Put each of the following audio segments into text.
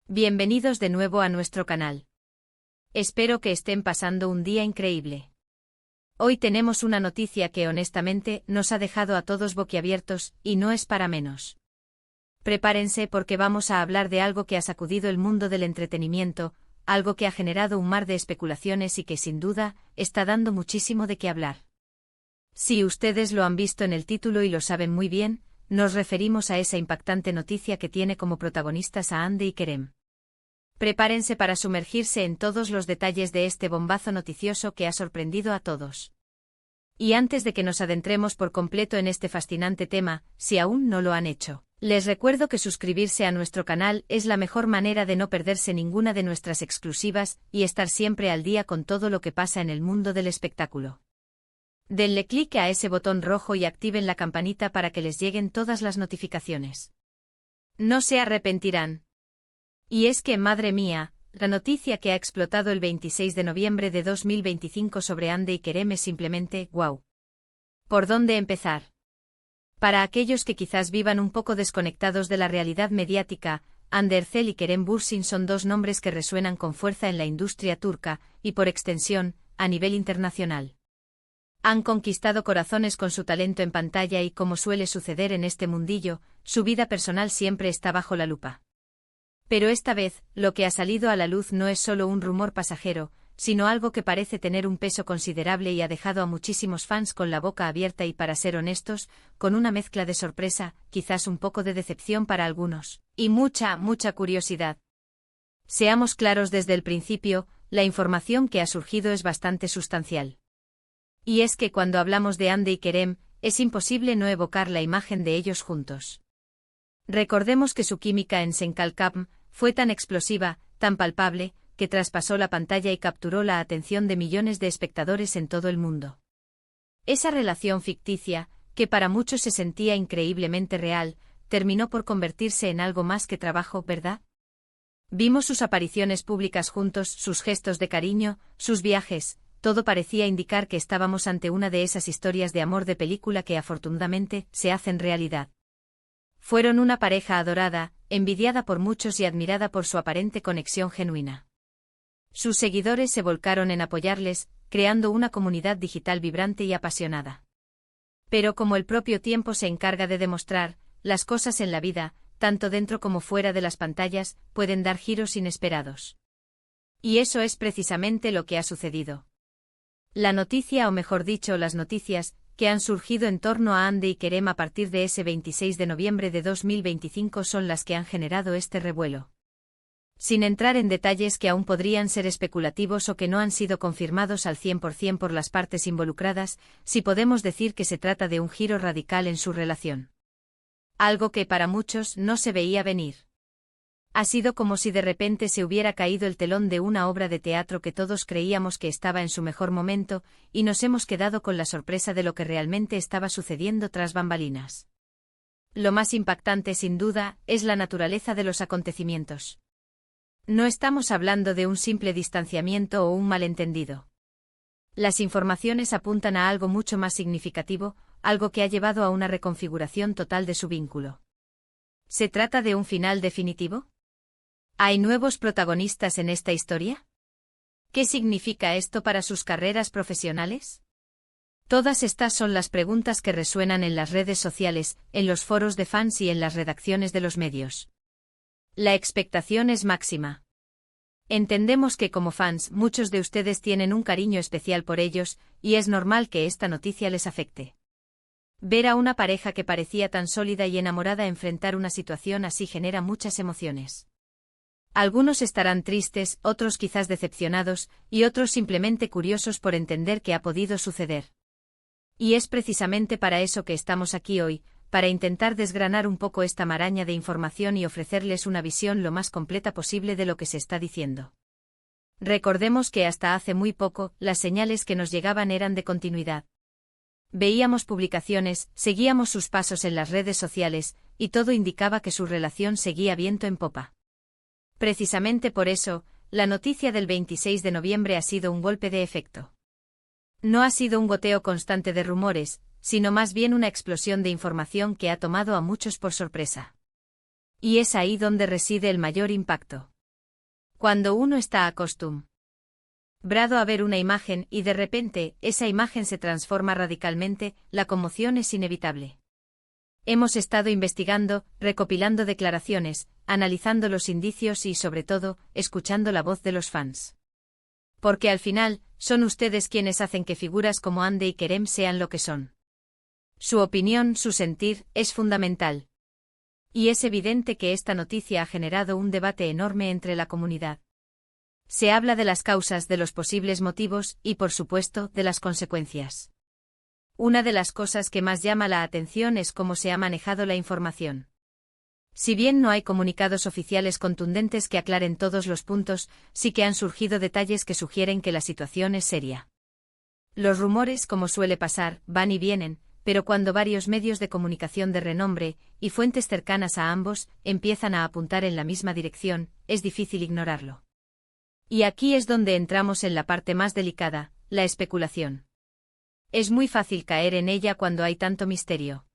Bienvenidos de nuevo a nuestro canal. Espero que estén pasando un día increíble. Hoy tenemos una noticia que honestamente nos ha dejado a todos boquiabiertos, y no es para menos. Prepárense porque vamos a hablar de algo que ha sacudido el mundo del entretenimiento, algo que ha generado un mar de especulaciones y que sin duda está dando muchísimo de qué hablar. Si ustedes lo han visto en el título y lo saben muy bien, nos referimos a esa impactante noticia que tiene como protagonistas a Hande y Kerem. Prepárense para sumergirse en todos los detalles de este bombazo noticioso que ha sorprendido a todos. Y antes de que nos adentremos por completo en este fascinante tema, si aún no lo han hecho, les recuerdo que suscribirse a nuestro canal es la mejor manera de no perderse ninguna de nuestras exclusivas y estar siempre al día con todo lo que pasa en el mundo del espectáculo. Denle clic a ese botón rojo y activen la campanita para que les lleguen todas las notificaciones. No se arrepentirán. Y es que, madre mía, la noticia que ha explotado el 26 de noviembre de 2025 sobre Hande y Kerem es simplemente ¡guau! ¿Por dónde empezar? Para aquellos que quizás vivan un poco desconectados de la realidad mediática, Hande Erçel y Kerem Bürsin son dos nombres que resuenan con fuerza en la industria turca, y por extensión, a nivel internacional. Han conquistado corazones con su talento en pantalla y, como suele suceder en este mundillo, su vida personal siempre está bajo la lupa. Pero esta vez, lo que ha salido a la luz no es solo un rumor pasajero, sino algo que parece tener un peso considerable y ha dejado a muchísimos fans con la boca abierta y, para ser honestos, con una mezcla de sorpresa, quizás un poco de decepción para algunos, y mucha curiosidad. Seamos claros desde el principio, la información que ha surgido es bastante sustancial. Y es que cuando hablamos de Hande y Kerem, es imposible no evocar la imagen de ellos juntos. Recordemos que su química en Senkalkam fue tan explosiva, tan palpable, que traspasó la pantalla y capturó la atención de millones de espectadores en todo el mundo. Esa relación ficticia, que para muchos se sentía increíblemente real, terminó por convertirse en algo más que trabajo, ¿verdad? Vimos sus apariciones públicas juntos, sus gestos de cariño, sus viajes. Todo parecía indicar que estábamos ante una de esas historias de amor de película que afortunadamente se hacen realidad. Fueron una pareja adorada, envidiada por muchos y admirada por su aparente conexión genuina. Sus seguidores se volcaron en apoyarles, creando una comunidad digital vibrante y apasionada. Pero como el propio tiempo se encarga de demostrar, las cosas en la vida, tanto dentro como fuera de las pantallas, pueden dar giros inesperados. Y eso es precisamente lo que ha sucedido. La noticia, o mejor dicho, las noticias, que han surgido en torno a Hande y Kerem a partir de ese 26 de noviembre de 2025 son las que han generado este revuelo. Sin entrar en detalles que aún podrían ser especulativos o que no han sido confirmados al 100% por las partes involucradas, sí podemos decir que se trata de un giro radical en su relación. Algo que para muchos no se veía venir. Ha sido como si de repente se hubiera caído el telón de una obra de teatro que todos creíamos que estaba en su mejor momento, y nos hemos quedado con la sorpresa de lo que realmente estaba sucediendo tras bambalinas. Lo más impactante, sin duda, es la naturaleza de los acontecimientos. No estamos hablando de un simple distanciamiento o un malentendido. Las informaciones apuntan a algo mucho más significativo, algo que ha llevado a una reconfiguración total de su vínculo. ¿Se trata de un final definitivo? ¿Hay nuevos protagonistas en esta historia? ¿Qué significa esto para sus carreras profesionales? Todas estas son las preguntas que resuenan en las redes sociales, en los foros de fans y en las redacciones de los medios. La expectación es máxima. Entendemos que como fans muchos de ustedes tienen un cariño especial por ellos, y es normal que esta noticia les afecte. Ver a una pareja que parecía tan sólida y enamorada enfrentar una situación así genera muchas emociones. Algunos estarán tristes, otros quizás decepcionados, y otros simplemente curiosos por entender qué ha podido suceder. Y es precisamente para eso que estamos aquí hoy, para intentar desgranar un poco esta maraña de información y ofrecerles una visión lo más completa posible de lo que se está diciendo. Recordemos que hasta hace muy poco, las señales que nos llegaban eran de continuidad. Veíamos publicaciones, seguíamos sus pasos en las redes sociales, y todo indicaba que su relación seguía viento en popa. Precisamente por eso, la noticia del 26 de noviembre ha sido un golpe de efecto. No ha sido un goteo constante de rumores, sino más bien una explosión de información que ha tomado a muchos por sorpresa. Y es ahí donde reside el mayor impacto. Cuando uno está acostumbrado a ver una imagen y de repente esa imagen se transforma radicalmente, la conmoción es inevitable. Hemos estado investigando, recopilando declaraciones, analizando los indicios y, sobre todo, escuchando la voz de los fans. Porque al final, son ustedes quienes hacen que figuras como Hande y Kerem sean lo que son. Su opinión, su sentir, es fundamental. Y es evidente que esta noticia ha generado un debate enorme entre la comunidad. Se habla de las causas, de los posibles motivos y, por supuesto, de las consecuencias. Una de las cosas que más llama la atención es cómo se ha manejado la información. Si bien no hay comunicados oficiales contundentes que aclaren todos los puntos, sí que han surgido detalles que sugieren que la situación es seria. Los rumores, como suele pasar, van y vienen, pero cuando varios medios de comunicación de renombre, y fuentes cercanas a ambos, empiezan a apuntar en la misma dirección, es difícil ignorarlo. Y aquí es donde entramos en la parte más delicada, la especulación. Es muy fácil caer en ella cuando hay tanto misterio.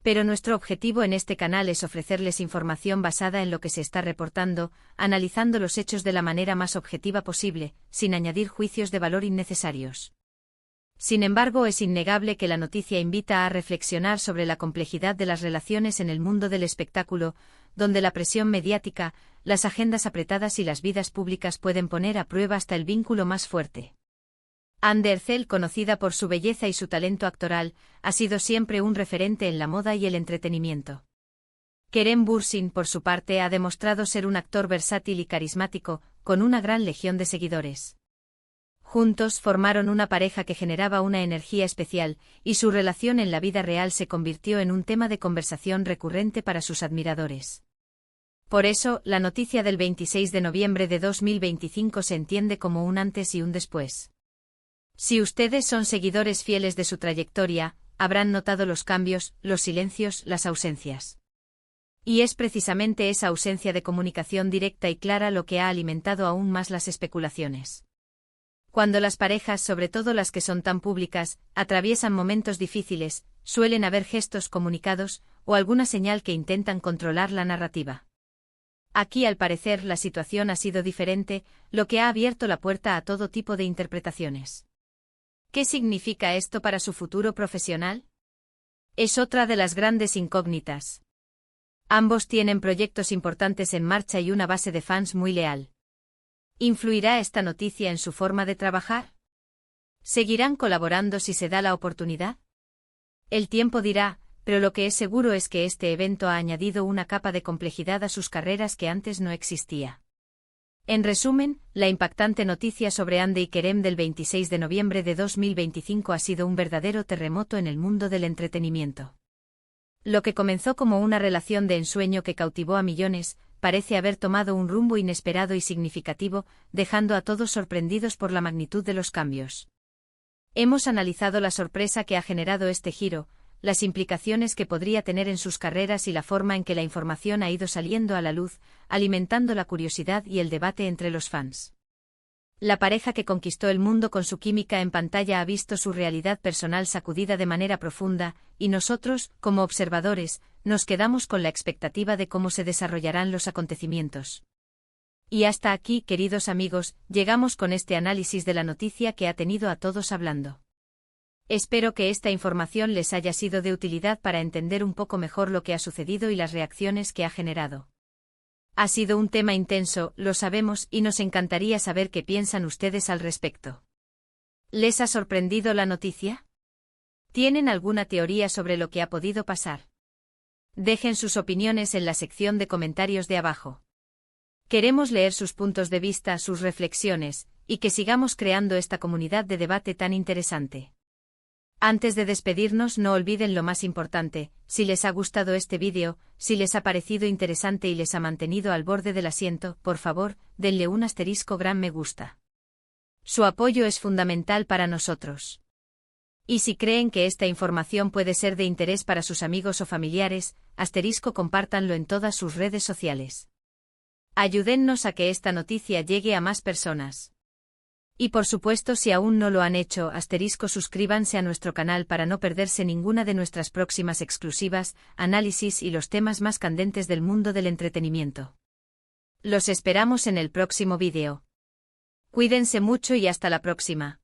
Pero nuestro objetivo en este canal es ofrecerles información basada en lo que se está reportando, analizando los hechos de la manera más objetiva posible, sin añadir juicios de valor innecesarios. Sin embargo, es innegable que la noticia invita a reflexionar sobre la complejidad de las relaciones en el mundo del espectáculo, donde la presión mediática, las agendas apretadas y las vidas públicas pueden poner a prueba hasta el vínculo más fuerte. Hande Erçel, conocida por su belleza y su talento actoral, ha sido siempre un referente en la moda y el entretenimiento. Kerem Bürsin, por su parte, ha demostrado ser un actor versátil y carismático, con una gran legión de seguidores. Juntos formaron una pareja que generaba una energía especial, y su relación en la vida real se convirtió en un tema de conversación recurrente para sus admiradores. Por eso, la noticia del 26 de noviembre de 2025 se entiende como un antes y un después. Si ustedes son seguidores fieles de su trayectoria, habrán notado los cambios, los silencios, las ausencias. Y es precisamente esa ausencia de comunicación directa y clara lo que ha alimentado aún más las especulaciones. Cuando las parejas, sobre todo las que son tan públicas, atraviesan momentos difíciles, suelen haber gestos comunicados, o alguna señal que intentan controlar la narrativa. Aquí, al parecer, la situación ha sido diferente, lo que ha abierto la puerta a todo tipo de interpretaciones. ¿Qué significa esto para su futuro profesional? Es otra de las grandes incógnitas. Ambos tienen proyectos importantes en marcha y una base de fans muy leal. ¿Influirá esta noticia en su forma de trabajar? ¿Seguirán colaborando si se da la oportunidad? El tiempo dirá, pero lo que es seguro es que este evento ha añadido una capa de complejidad a sus carreras que antes no existía. En resumen, la impactante noticia sobre Hande y Kerem del 26 de noviembre de 2025 ha sido un verdadero terremoto en el mundo del entretenimiento. Lo que comenzó como una relación de ensueño que cautivó a millones, parece haber tomado un rumbo inesperado y significativo, dejando a todos sorprendidos por la magnitud de los cambios. Hemos analizado la sorpresa que ha generado este giro, las implicaciones que podría tener en sus carreras y la forma en que la información ha ido saliendo a la luz, alimentando la curiosidad y el debate entre los fans. La pareja que conquistó el mundo con su química en pantalla ha visto su realidad personal sacudida de manera profunda, y nosotros, como observadores, nos quedamos con la expectativa de cómo se desarrollarán los acontecimientos. Y hasta aquí, queridos amigos, llegamos con este análisis de la noticia que ha tenido a todos hablando. Espero que esta información les haya sido de utilidad para entender un poco mejor lo que ha sucedido y las reacciones que ha generado. Ha sido un tema intenso, lo sabemos, y nos encantaría saber qué piensan ustedes al respecto. ¿Les ha sorprendido la noticia? ¿Tienen alguna teoría sobre lo que ha podido pasar? Dejen sus opiniones en la sección de comentarios de abajo. Queremos leer sus puntos de vista, sus reflexiones, y que sigamos creando esta comunidad de debate tan interesante. Antes de despedirnos, no olviden lo más importante: si les ha gustado este vídeo, si les ha parecido interesante y les ha mantenido al borde del asiento, por favor, denle un gran me gusta. Su apoyo es fundamental para nosotros. Y si creen que esta información puede ser de interés para sus amigos o familiares, compártanlo en todas sus redes sociales. Ayúdennos a que esta noticia llegue a más personas. Y por supuesto, si aún no lo han hecho, suscríbanse a nuestro canal para no perderse ninguna de nuestras próximas exclusivas, análisis y los temas más candentes del mundo del entretenimiento. Los esperamos en el próximo vídeo. Cuídense mucho y hasta la próxima.